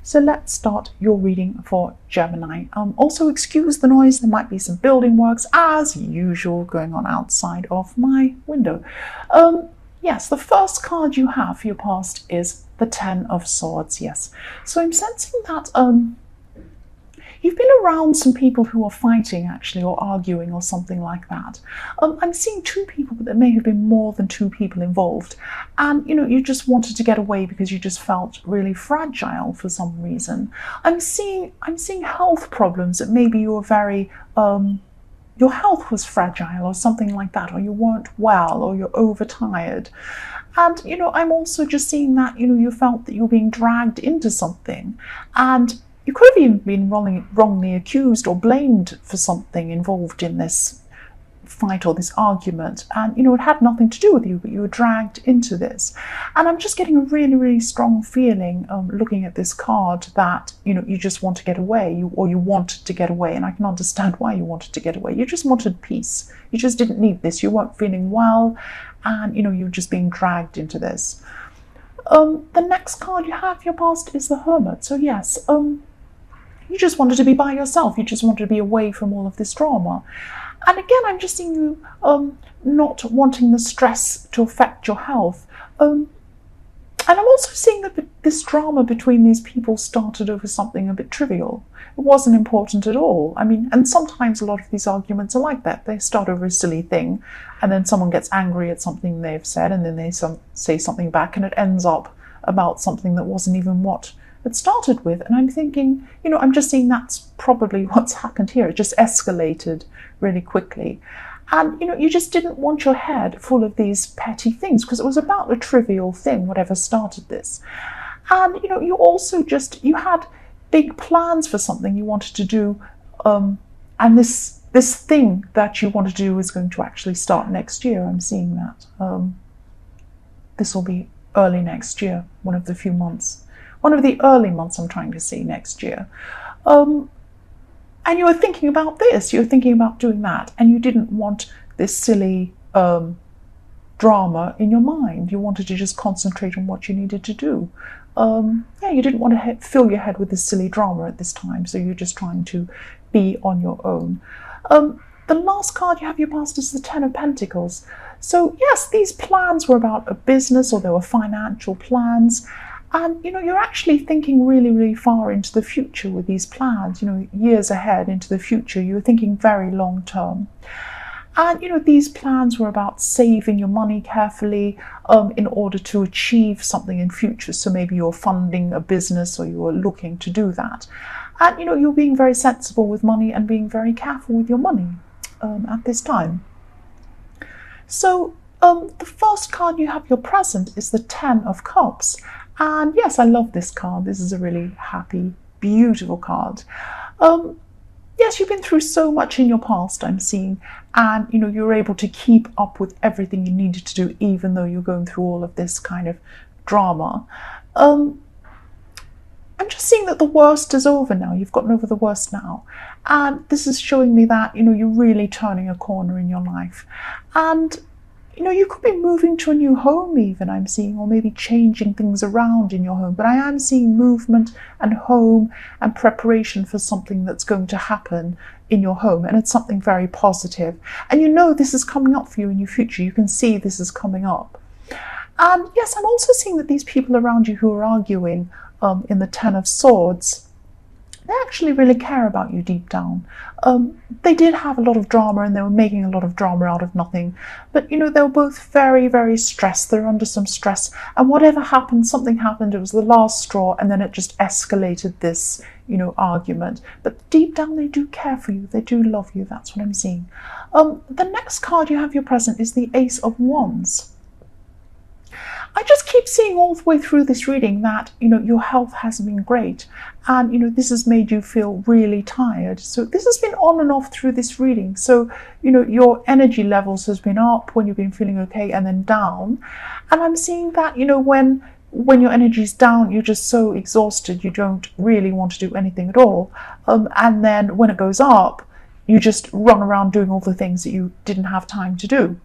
So let's start your reading for Gemini. Also excuse the noise, there might be some building works as usual going on outside of my window. Yes, the first card you have for your past is the Ten of Swords, yes. So I'm sensing that you've been around some people who are fighting, actually, or arguing or something like that. I'm seeing two people, but there may have been more than two people involved. And, you just wanted to get away because you just felt really fragile for some reason. I'm seeing health problems that maybe you were very... your health was fragile or something like that, or you weren't well, or you're overtired. And, I'm also just seeing that, you felt that you were being dragged into something. And you could have even been wrongly accused or blamed for something involved in this fight or this argument. And, it had nothing to do with you, but you were dragged into this. And I'm just getting a really, really strong feeling looking at this card that, you just want to get away, or you wanted to get away. And I can understand why you wanted to get away. You just wanted peace. You just didn't need this. You weren't feeling well. And, you were just being dragged into this. The next card you have, your past, is the Hermit. So yes, you just wanted to be by yourself. You just wanted to be away from all of this drama. And again, I'm just seeing you not wanting the stress to affect your health. And I'm also seeing that this drama between these people started over something a bit trivial. It wasn't important at all. I mean, and sometimes a lot of these arguments are like that. They start over a silly thing, and then someone gets angry at something they've said, and then they say something back, and it ends up about something that wasn't even what it started with. And I'm thinking, I'm just seeing that's probably what's happened here. It just escalated really quickly. And, you just didn't want your head full of these petty things because it was about a trivial thing, whatever started this. And, you also you had big plans for something you wanted to do. And this thing that you want to do is going to actually start next year. I'm seeing that. This will be early next year, one of the early months I'm trying to see next year. And you were thinking about this, you were thinking about doing that, and you didn't want this silly drama in your mind. You wanted to just concentrate on what you needed to do. You didn't want to fill your head with this silly drama at this time, so you're just trying to be on your own. The last card you have your past is the Ten of Pentacles. So yes, these plans were about a business, or there were financial plans. And, you're actually thinking really, really far into the future with these plans, years ahead into the future. You were thinking very long term. And, these plans were about saving your money carefully in order to achieve something in future. So maybe you're funding a business, or you're looking to do that. And, you're being very sensible with money and being very careful with your money at this time. So the first card you have your present is the Ten of Cups. And yes, I love this card. This is a really happy, beautiful card. Yes, you've been through so much in your past, I'm seeing, and you're able to keep up with everything you needed to do, even though you're going through all of this kind of drama. I'm just seeing that the worst is over now. You've gotten over the worst now. And this is showing me that, you're really turning a corner in your life. And you could be moving to a new home even, I'm seeing, or maybe changing things around in your home. But I am seeing movement and home and preparation for something that's going to happen in your home. And it's something very positive. And this is coming up for you in your future. You can see this is coming up. And yes, I'm also seeing that these people around you who are arguing in the Ten of Swords, they actually really care about you deep down. They did have a lot of drama, and they were making a lot of drama out of nothing. But, they were both very, very stressed. They're under some stress. And whatever happened, something happened. It was the last straw, and then it just escalated this, argument. But deep down, they do care for you. They do love you. That's what I'm seeing. The next card you have your present is the Ace of Wands. I just keep seeing all the way through this reading that, your health hasn't been great. And, this has made you feel really tired. So this has been on and off through this reading. So, your energy levels has been up when you've been feeling okay, and then down. And I'm seeing that, when your energy's down, you're just so exhausted, you don't really want to do anything at all. And then when it goes up, you just run around doing all the things that you didn't have time to do.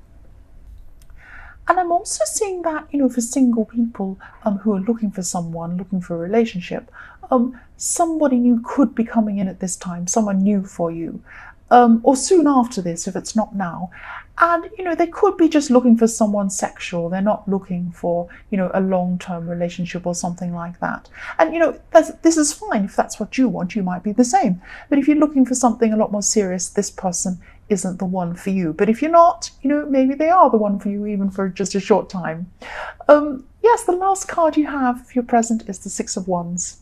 And I'm also seeing that, for single people who are looking for someone, looking for a relationship, Somebody new could be coming in at this time, someone new for you, or soon after this if it's not now. And, they could be just looking for someone sexual. They're not looking for, a long-term relationship or something like that. And, this is fine. If that's what you want, you might be the same. But if you're looking for something a lot more serious, this person isn't the one for you. But if you're not, maybe they are the one for you, even for just a short time. Yes, the last card you have for your present is the Six of Wands.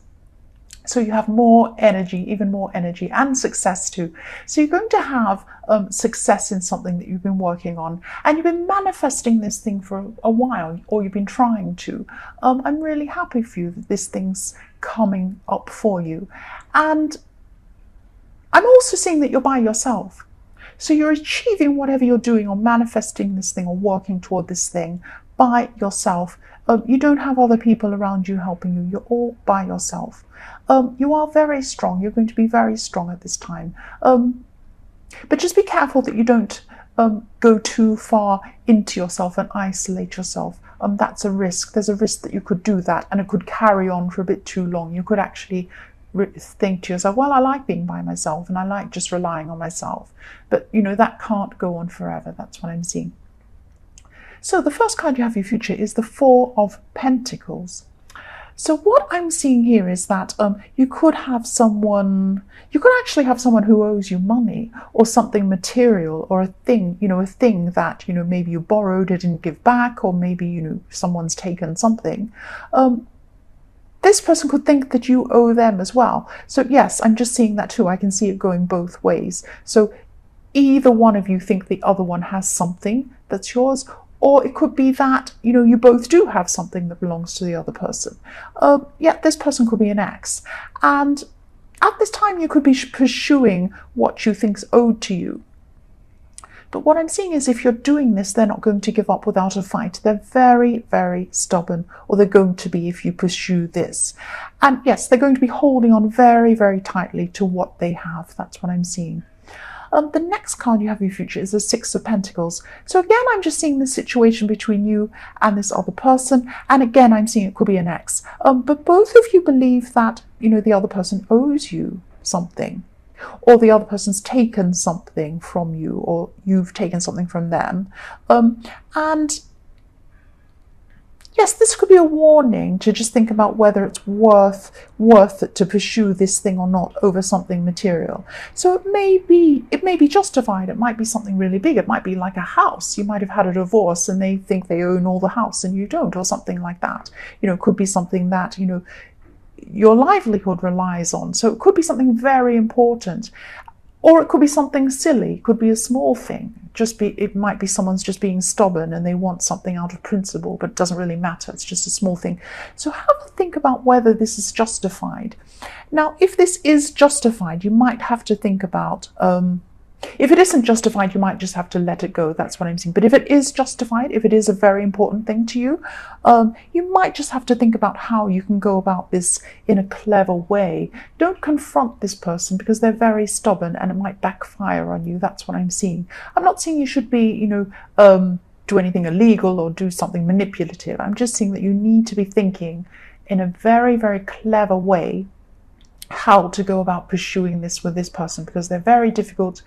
So you have more energy, even more energy, and success too. So you're going to have success in something that you've been working on, and you've been manifesting this thing for a while, or you've been trying to. I'm really happy for you that this thing's coming up for you. And I'm also seeing that you're by yourself. So you're achieving whatever you're doing, or manifesting this thing, or working toward this thing by yourself. You don't have other people around you helping you. You're all by yourself. You are very strong. You're going to be very strong at this time. But just be careful that you don't go too far into yourself and isolate yourself. That's a risk. There's a risk that you could do that, and it could carry on for a bit too long. You could actually think to yourself, well, I like being by myself and I like just relying on myself. But, that can't go on forever. That's what I'm seeing. So the first card you have for your future is the Four of Pentacles. So what I'm seeing here is that you could actually have someone who owes you money, or something material, or a thing that, maybe you borrowed and didn't give back, or maybe, someone's taken something. This person could think that you owe them as well. So yes, I'm just seeing that too. I can see it going both ways. So either one of you think the other one has something that's yours, or it could be that, you both do have something that belongs to the other person. This person could be an ex. And at this time, you could be pursuing what you think's owed to you. But what I'm seeing is, if you're doing this, they're not going to give up without a fight. They're very, very stubborn, or they're going to be if you pursue this. And yes, they're going to be holding on very, very tightly to what they have. That's what I'm seeing. The next card you have in your future is the Six of Pentacles. So again, I'm just seeing the situation between you and this other person. And again, I'm seeing it could be an ex. But both of you believe that, the other person owes you something, or the other person's taken something from you, or you've taken something from them. And yes, this could be a warning to just think about whether it's worth it to pursue this thing or not over something material. So it may be justified. It might be something really big. It might be like a house. You might have had a divorce and they think they own all the house and you don't, or something like that. It could be something that, your livelihood relies on. So it could be something very important. Or it could be something silly. It could be a small thing. It might be someone's just being stubborn and they want something out of principle, but it doesn't really matter. It's just a small thing. So have a think about whether this is justified. Now, if this is justified, you might have to think about, if it isn't justified, you might just have to let it go. That's what I'm saying. But if it is justified, if it is a very important thing to you, you might just have to think about how you can go about this in a clever way. Don't confront this person, because they're very stubborn and it might backfire on you. That's what I'm seeing. I'm not saying you should be, do anything illegal or do something manipulative. I'm just seeing that you need to be thinking in a very, very clever way how to go about pursuing this with this person, because they're very difficult,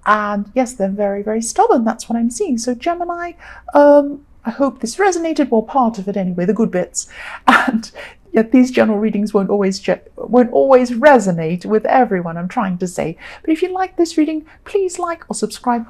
and yes, they're very, very stubborn. That's what I'm seeing. So Gemini, I hope this resonated, well, part of it anyway, the good bits. And yet these general readings won't always resonate with everyone, I'm trying to say. But if you like this reading, please like or subscribe,